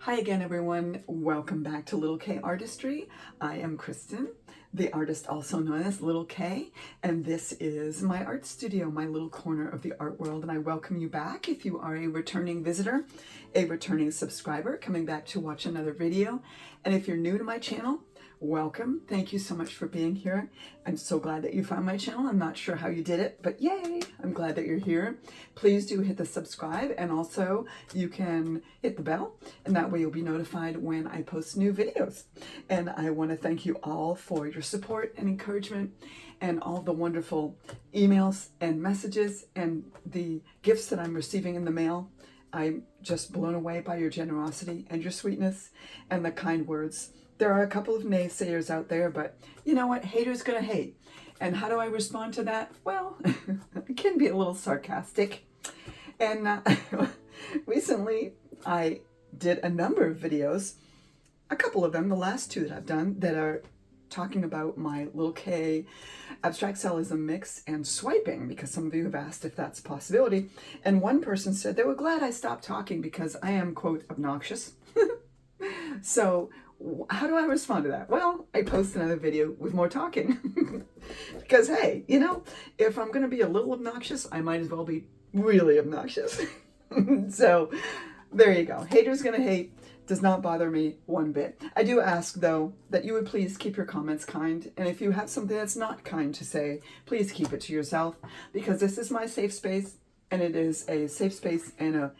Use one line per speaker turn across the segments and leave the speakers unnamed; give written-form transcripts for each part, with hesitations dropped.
Hi again, everyone. Welcome back to Li'l K Artistry. I am Kristen, the artist also known as Li'l K, and this is my art studio, my little corner of the art world, and I welcome you back if you are a returning visitor, a returning subscriber coming back to watch another video, and if you're new to my channel, welcome. Thank you so much for being here. I'm so glad that you found my channel. I'm not sure how you did it, but yay! I'm glad that you're here. Please do hit the subscribe, and also you can hit the bell, and that way you'll be notified when I post new videos. And I want to thank you all for your support and encouragement and all the wonderful emails and messages and the gifts that I'm receiving in the mail. I'm just blown away by your generosity and your sweetness and the kind words. There are a couple of naysayers out there, but you know what? Haters gonna hate. And how do I respond to that? Well, I can be a little sarcastic. And recently I did a number of videos, a couple of them, the last two that I've done, that are talking about my Li'l K Abstract Cellism mix and swiping, because some of you have asked if that's a possibility. And one person said they were glad I stopped talking because I am, quote, obnoxious. So how do I respond to that? Well, I post another video with more talking. Because, hey, you know, if I'm going to be a little obnoxious, I might as well be really obnoxious. So there you go. Haters gonna hate does not bother me one bit. I do ask, though, that you would please keep your comments kind. And if you have something that's not kind to say, please keep it to yourself, because this is my safe space, and it is a safe space and a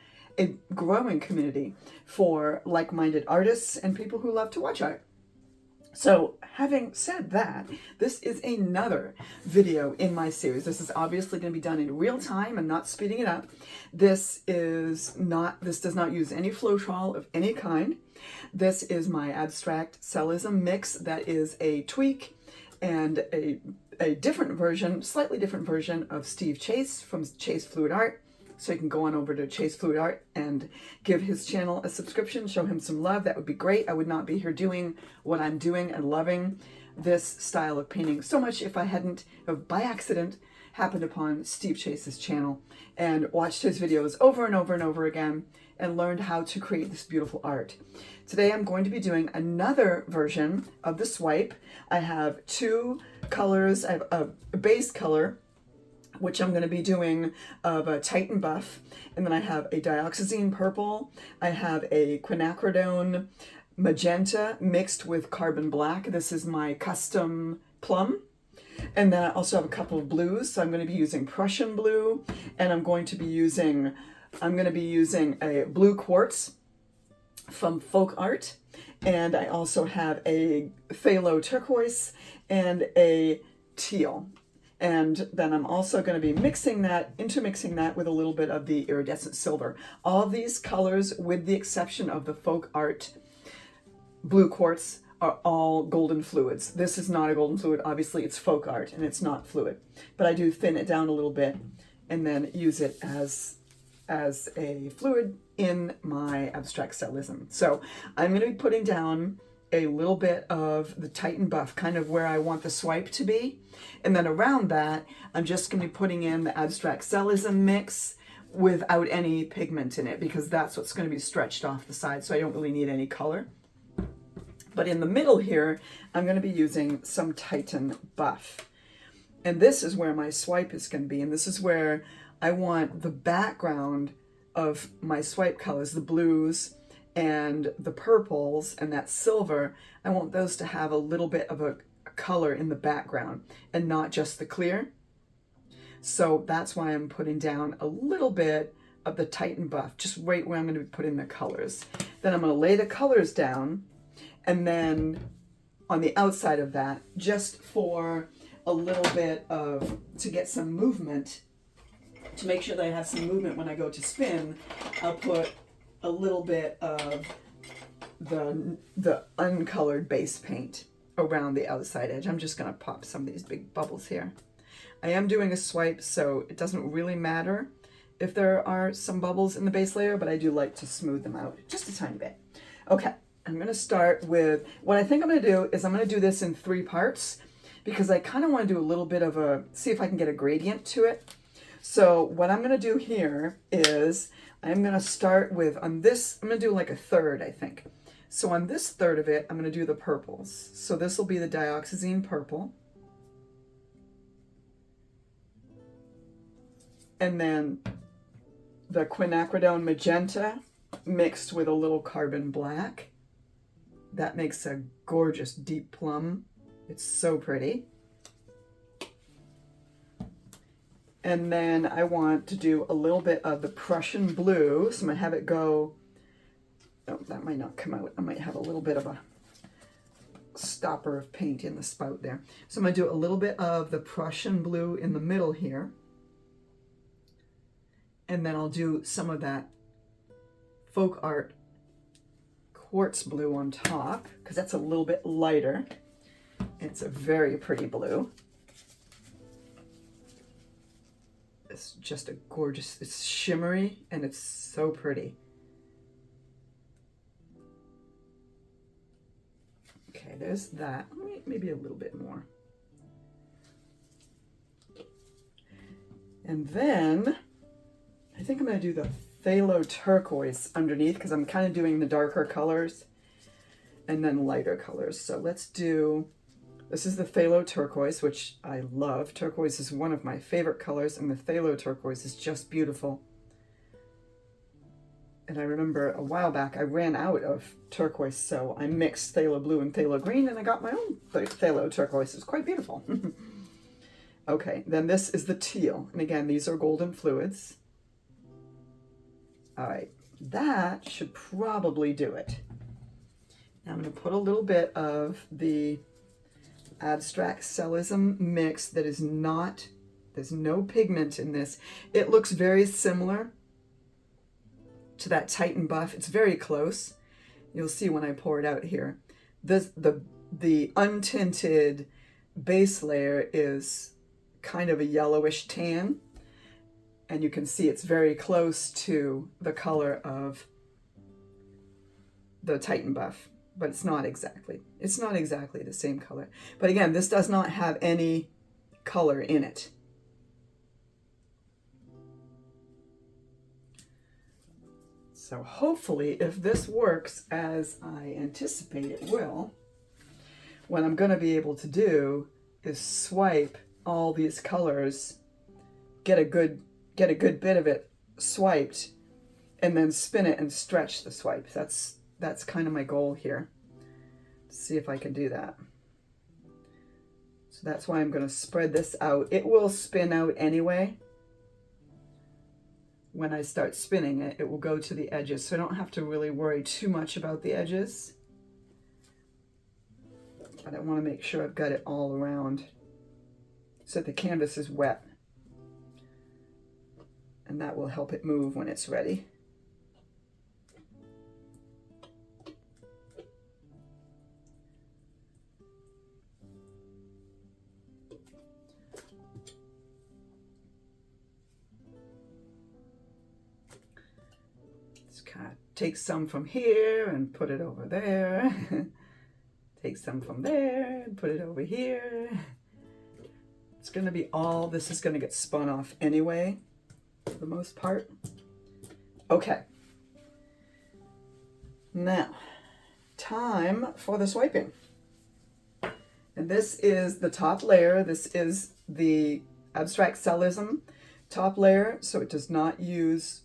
growing community for like-minded artists and people who love to watch art. So having said that, this is another video in my series. This is obviously going to be done in real time and not speeding it up. This does not use any Floetrol of any kind. This is my Abstract Cellism mix that is a tweak and a different version, slightly different version of Steve Chase from Chase Fluid Art. So you can go on over to Chase Fluid Art and give his channel a subscription, show him some love. That would be great. I would not be here doing what I'm doing and loving this style of painting so much if I hadn't, by accident, happened upon Steve Chase's channel and watched his videos over and over and over again and learned how to create this beautiful art. Today I'm going to be doing another version of the swipe. I have two colors. I have a base color, which I'm going to be doing of a Titan buff, and then I have a dioxazine purple, I have a quinacridone magenta mixed with carbon black. This is my custom plum. And then I also have a couple of blues, so I'm going to be using Prussian blue, and I'm going to be using a blue quartz from Folk Art, and I also have a phthalo turquoise and a teal. And then I'm also going to be intermixing that with a little bit of the iridescent silver. All of these colors, with the exception of the Folk Art blue quartz, are all golden fluids. This is not a golden fluid. Obviously, it's Folk Art and it's not fluid. But I do thin it down a little bit and then use it as a fluid in my Abstract Cellism. So I'm going to be putting down a little bit of the Titan buff, kind of where I want the swipe to be. And then around that, I'm just going to be putting in the Abstract Cellism mix without any pigment in it, because that's what's going to be stretched off the side, so I don't really need any color. But in the middle here, I'm going to be using some Titan buff. And this is where my swipe is going to be, and this is where I want the background of my swipe colors, the blues and the purples and that silver. I want those to have a little bit of a color in the background and not just the clear. So that's why I'm putting down a little bit of the Titan buff, just right where I'm going to be putting the colors. Then I'm going to lay the colors down, and then on the outside of that, just for a little bit to get some movement, to make sure that I have some movement when I go to spin, I'll put a little bit of the uncolored base paint around the outside edge. I'm just going to pop some of these big bubbles here. I am doing a swipe, so it doesn't really matter if there are some bubbles in the base layer, but I do like to smooth them out just a tiny bit. Okay, I'm going to start with, what I think I'm going to do is I'm going to do this in 3 parts, because I kind of want to do a little bit of see if I can get a gradient to it. So what I'm going to do here is I'm going to start with, on this, I'm going to do like a third, I think. So on this third of it, I'm going to do the purples. So this will be the dioxazine purple. And then the quinacridone magenta mixed with a little carbon black. That makes a gorgeous deep plum. It's so pretty. And then I want to do a little bit of the Prussian blue. So I'm going to have it go, oh, that might not come out. I might have a little bit of a stopper of paint in the spout there. So I'm going to do a little bit of the Prussian blue in the middle here. And then I'll do some of that folk art quartz blue on top, because that's a little bit lighter. It's a very pretty blue. It's just a gorgeous, it's shimmery and it's so pretty. Okay, there's that. Maybe a little bit more. And then I think I'm going to do the phthalo turquoise underneath, because I'm kind of doing the darker colors and then lighter colors. So let's do, this is the phthalo turquoise, which I love. Turquoise is one of my favorite colors, and the phthalo turquoise is just beautiful. And I remember a while back I ran out of turquoise, so I mixed phthalo blue and phthalo green, and I got my own phthalo turquoise. It's quite beautiful. Okay, then this is the teal. And again, these are golden fluids. All right, that should probably do it. Now I'm going to put a little bit of the Abstract Cellism mix that is not, there's no pigment in this. It looks very similar to that Titan Buff. It's very close. You'll see when I pour it out here. The untinted base layer is kind of a yellowish tan, and you can see it's very close to the color of the Titan Buff, but it's not exactly the same color. But again, this does not have any color in it. So hopefully, if this works as I anticipate it will, what I'm going to be able to do is swipe all these colors, get a good bit of it swiped, and then spin it and stretch the swipe. That's kind of my goal here. See if I can do that. So that's why I'm going to spread this out. It will spin out anyway. When I start spinning it, it will go to the edges, so I don't have to really worry too much about the edges. But I want to make sure I've got it all around so that the canvas is wet. And that will help it move when it's ready. Just kind of take some from here and put it over there. Take some from there and put it over here. It's going to be all, this is going to get spun off anyway, for the most part. Okay. Now, time for the swiping. And this is the top layer. This is the Abstract Cellism top layer, so it does not use,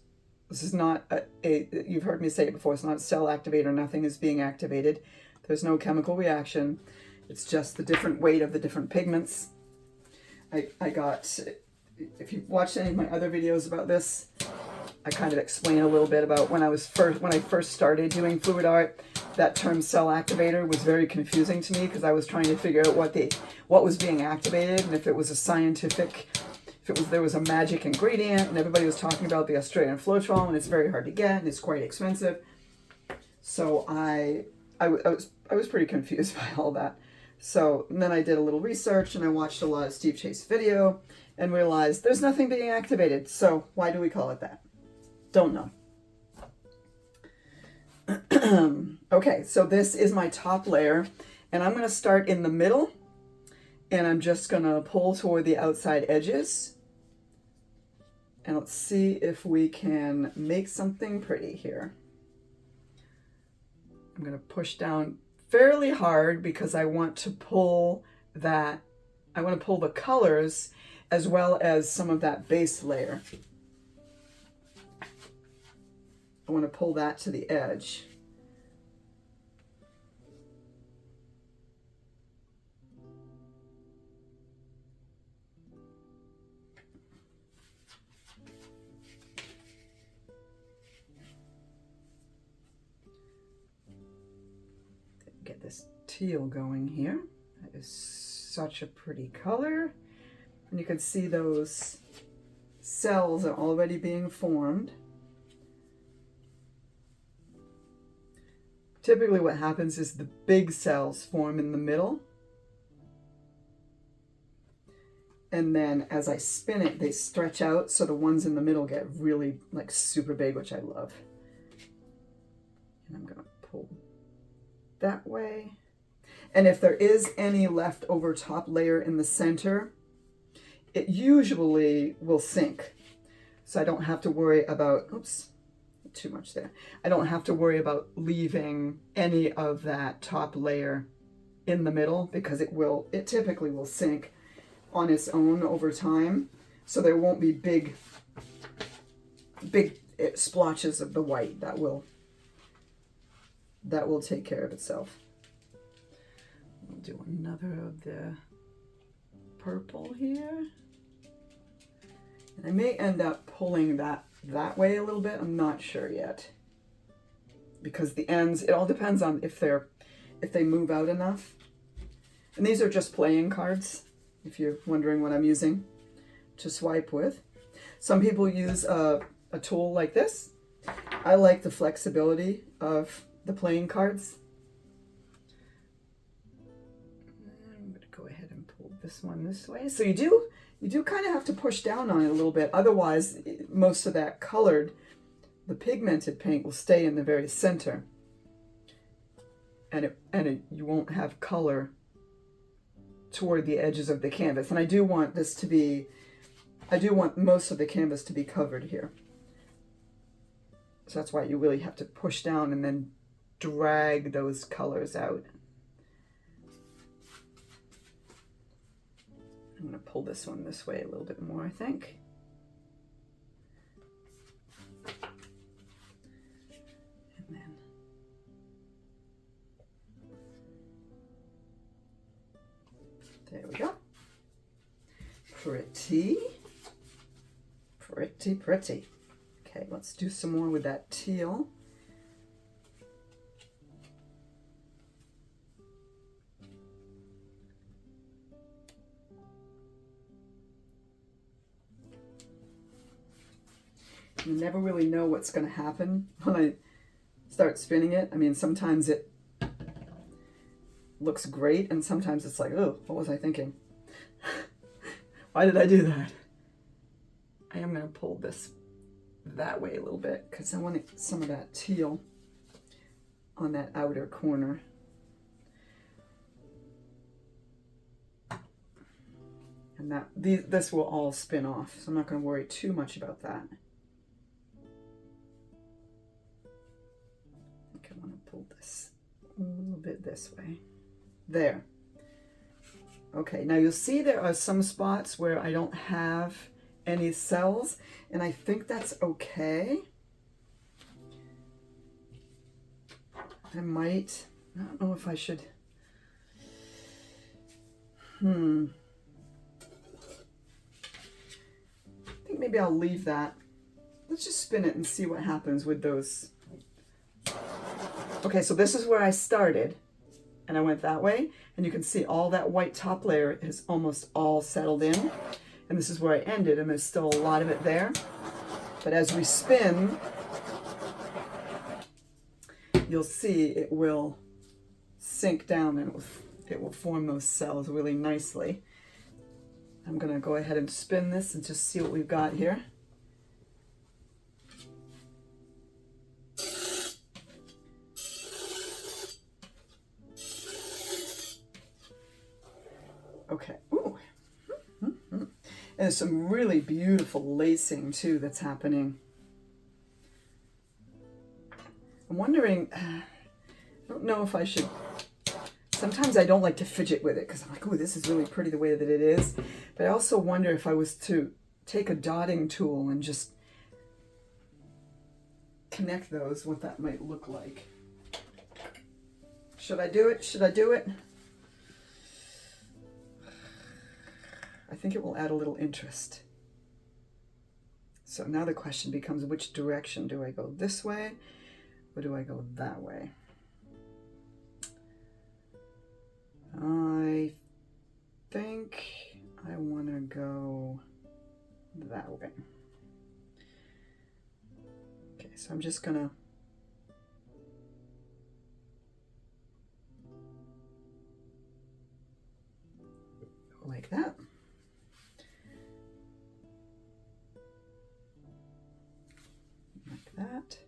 this is not you've heard me say it before, it's not a cell activator, nothing is being activated. There's no chemical reaction. It's just the different weight of the different pigments. I got, if you've watched any of my other videos about this, I kind of explain a little bit about when I first started doing fluid art. That term cell activator was very confusing to me because I was trying to figure out what was being activated, and if it was a scientific, there was a magic ingredient, and everybody was talking about the Australian Floetrol, and it's very hard to get and it's quite expensive. So I was pretty confused by all that. So then I did a little research and I watched a lot of Steve Chase's video and realized there's nothing being activated. So why do we call it that? Don't know. Okay, so this is my top layer, and I'm going to start in the middle, and I'm just going to pull toward the outside edges And let's see if we can make something pretty here. I'm going to push down fairly hard because I want to pull that, I want to pull the colors as well as some of that base layer. I want to pull that to the edge. Get this teal going here. That is such a pretty color. And you can see those cells are already being formed. Typically what happens is the big cells form in the middle. And then as I spin it, they stretch out, so the ones in the middle get really like super big, which I love. And I'm gonna pull that way. And if there is any leftover top layer in the center, it usually will sink. So I don't have to worry about, oops, too much there. I don't have to worry about leaving any of that top layer in the middle because it typically will sink on its own over time. So there won't be big splotches of the white. That will take care of itself. We'll do another of the purple here. And I may end up pulling that way a little bit. I'm not sure yet. Because the ends, it all depends on if they move out enough. And these are just playing cards, if you're wondering what I'm using to swipe with. Some people use a tool like this. I like the flexibility of the playing cards. I'm going to go ahead and pull this one this way. So you do kind of have to push down on it a little bit. Otherwise, most of that colored, the pigmented paint will stay in the very center. And you won't have color toward the edges of the canvas. And I do want most of the canvas to be covered here. So that's why you really have to push down and then drag those colors out. I'm going to pull this one this way a little bit more, I think. And then there we go. Pretty, pretty, pretty. Okay, let's do some more with that teal. You never really know what's going to happen when I start spinning it. I mean, sometimes it looks great, and sometimes it's like, oh, what was I thinking? Why did I do that? I am going to pull this that way a little bit because I want some of that teal on that outer corner. And this will all spin off, so I'm not going to worry too much about that. I think I want to pull this a little bit this way. There. Okay, now you'll see there are some spots where I don't have any cells, and I think that's okay. I don't know if I should, I think maybe I'll leave that. Let's just spin it and see what happens with those. Okay, so this is where I started, and I went that way, and you can see all that white top layer is almost all settled in. And this is where I ended, and there's still a lot of it there. But as we spin, you'll see it will sink down and it will form those cells really nicely. I'm going to go ahead and spin this and just see what we've got here. Okay. Ooh. And there's some really beautiful lacing too that's happening. I'm wondering, I don't know if I should, sometimes I don't like to fidget with it because I'm like, oh, this is really pretty the way that it is. But I also wonder if I was to take a dotting tool and just connect those, what that might look like. Should I do it? Should I do it? I think it will add a little interest. So now the question becomes, which direction? Do I go this way or do I go that way? I think I want to go that way. Okay, so I'm just gonna go like that. Like that.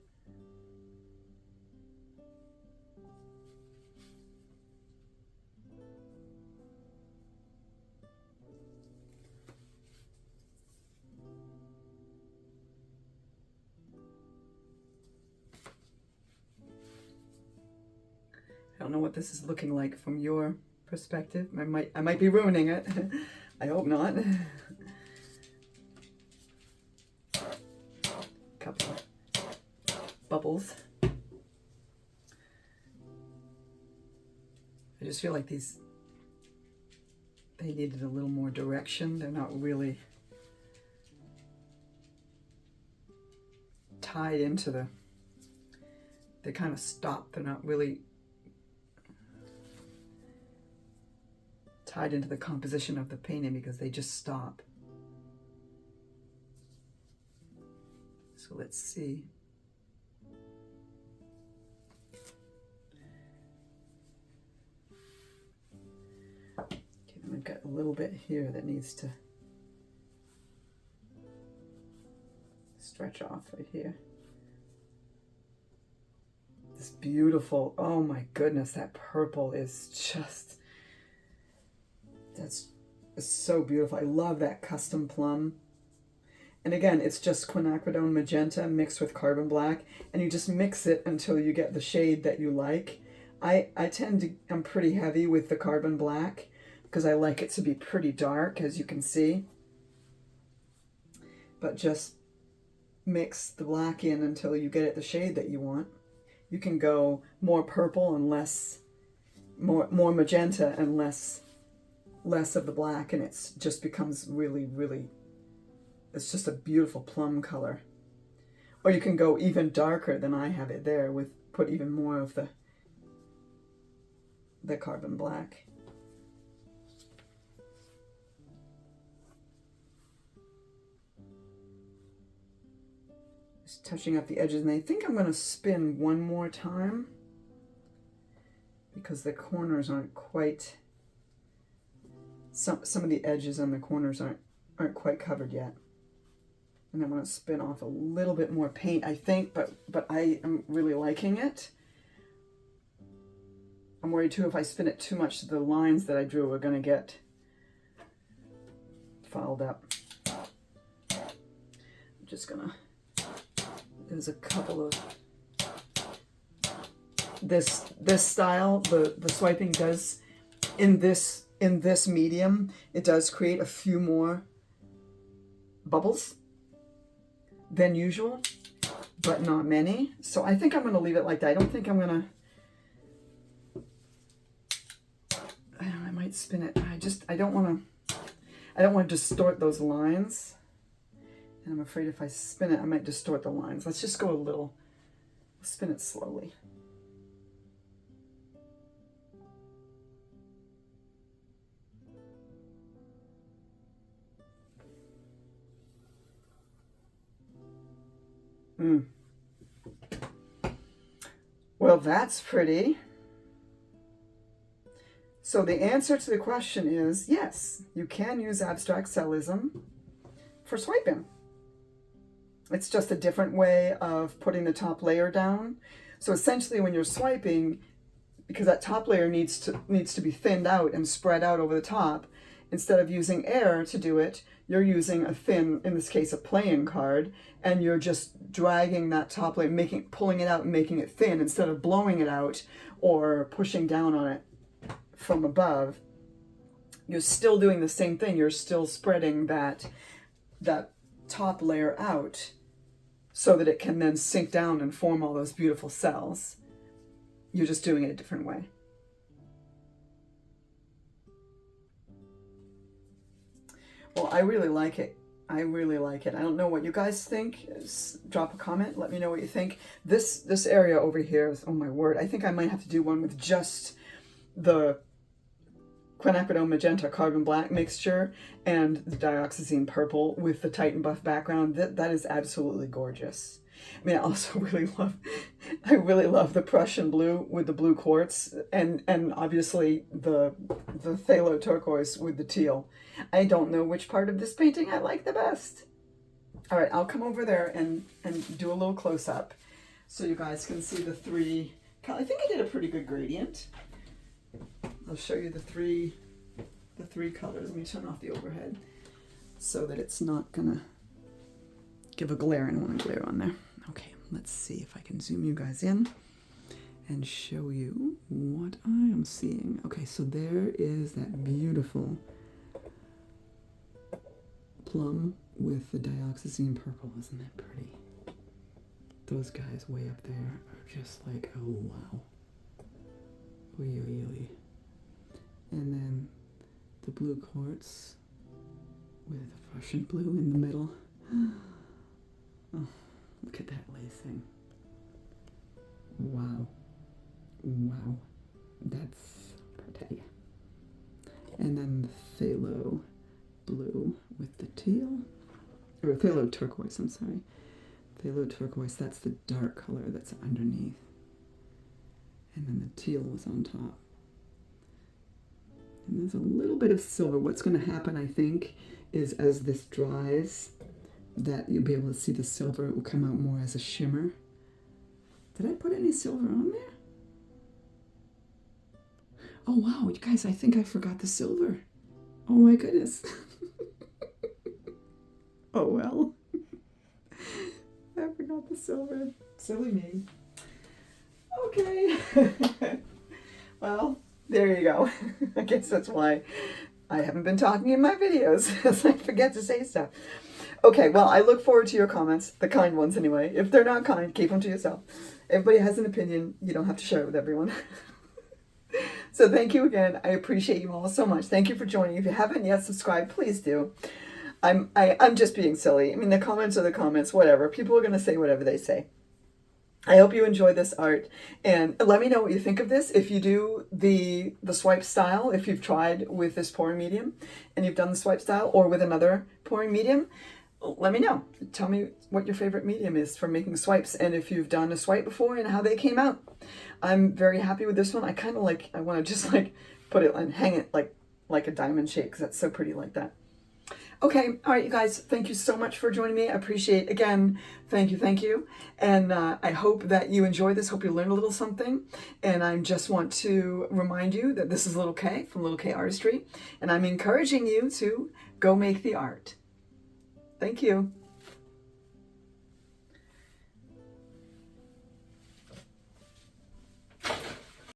I don't know what this is looking like from your perspective. I might be ruining it. I hope not. Couple of bubbles. I just feel like they needed a little more direction. They're not really tied into they kind of stop. They're not really tied into the composition of the painting because they just stop. So let's see. Okay, then we've got a little bit here that needs to stretch off right here. This beautiful, oh my goodness, that purple is just, that's so beautiful. I love that custom plum. And again, it's just quinacridone magenta mixed with carbon black, and you just mix it until you get the shade that you like. I'm pretty heavy with the carbon black because I like it to be pretty dark, as you can see. But just mix the black in until you get it the shade that you want. You can go more purple and more magenta and less of the black, and it's just becomes really, really, it's just a beautiful plum color. Or you can go even darker than I have it there with put even more of the carbon black. Just touching up the edges, and I think I'm going to spin one more time because the corners aren't quite, some of the edges on the corners aren't quite covered yet. And I'm going to spin off a little bit more paint, I think, but I am really liking it. I'm worried too if I spin it too much, the lines that I drew are going to get fouled up. I'm just going to, there's a couple of, this style, the swiping does, in this medium, it does create a few more bubbles than usual, but not many. So I think I'm going to leave it like that. I don't think I'm going to, I might spin it. I don't want to distort those lines. And I'm afraid if I spin it, I might distort the lines. Let's just go a little, spin it slowly. Well, that's pretty. So the answer to the question is yes, you can use abstract cellism for swiping. It's just a different way of putting the top layer down. So essentially when you're swiping, because that top layer needs to be thinned out and spread out over the top, instead of using air to do it, you're using a thin, in this case, a playing card, and you're just dragging that top layer, pulling it out and making it thin instead of blowing it out or pushing down on it from above. You're still doing the same thing. You're still spreading that top layer out so that it can then sink down and form all those beautiful cells. You're just doing it a different way. Well, I really like it. I really like it. I don't know what you guys think. Drop a comment. Let me know what you think. This area over here is, oh my word, I think I might have to do one with just the quinacridone magenta carbon black mixture and the dioxazine purple with the Titan buff background. That is absolutely gorgeous. I mean, I also really love the Prussian blue with the blue quartz, and obviously the phthalo turquoise with the teal. I don't know which part of this painting I like the best. All right, I'll come over there and do a little close up so you guys can see the three. I think I did a pretty good gradient. I'll show you the three colors. Let me turn off the overhead so that it's not gonna give a glare. I don't want to glare on there. Okay, let's see if I can zoom you guys in and show you what I am seeing. Okay, so there is that beautiful plum with the dioxazine purple. Isn't that pretty? Those guys way up there are just like, oh wow. Oy, oy, oy. And then the blue quartz with the Prussian blue in the middle. Oh, look at that lacing. Wow. Wow. That's pretty. And then the phthalo blue with the teal. Or phthalo turquoise, I'm sorry. Phthalo turquoise, that's the dark color that's underneath. And then the teal was on top. And there's a little bit of silver. What's going to happen, I think, is as this dries, that you'll be able to see the silver. It will come out more as a shimmer. Did I put any silver on there? Oh, wow. You guys, I think I forgot the silver. Oh, my goodness. Oh, well. I forgot the silver. Silly me. Okay. Well, there you go. I guess that's why I haven't been talking in my videos, because I forget to say stuff. Okay, well, I look forward to your comments, the kind ones anyway. If they're not kind, keep them to yourself. Everybody has an opinion. You don't have to share it with everyone. So thank you again. I appreciate you all so much. Thank you for joining. If you haven't yet subscribed, please do. I'm just being silly. I mean, the comments are the comments, whatever. People are going to say whatever they say. I hope you enjoy this art, and let me know what you think of this. If you do the swipe style, if you've tried with this pouring medium and you've done the swipe style or with another pouring medium, let me know. Tell me what your favorite medium is for making swipes, and if you've done a swipe before and how they came out. I'm very happy with this one. I kind of like, I want to just like put it and hang it like a diamond shape, because that's so pretty like that. Okay, all right, you guys, thank you so much for joining me. I appreciate, again, thank you. And I hope that you enjoyed this. Hope you learned a little something. And I just want to remind you that this is Li'l K from Li'l K Artistry, and I'm encouraging you to go make the art. Thank you.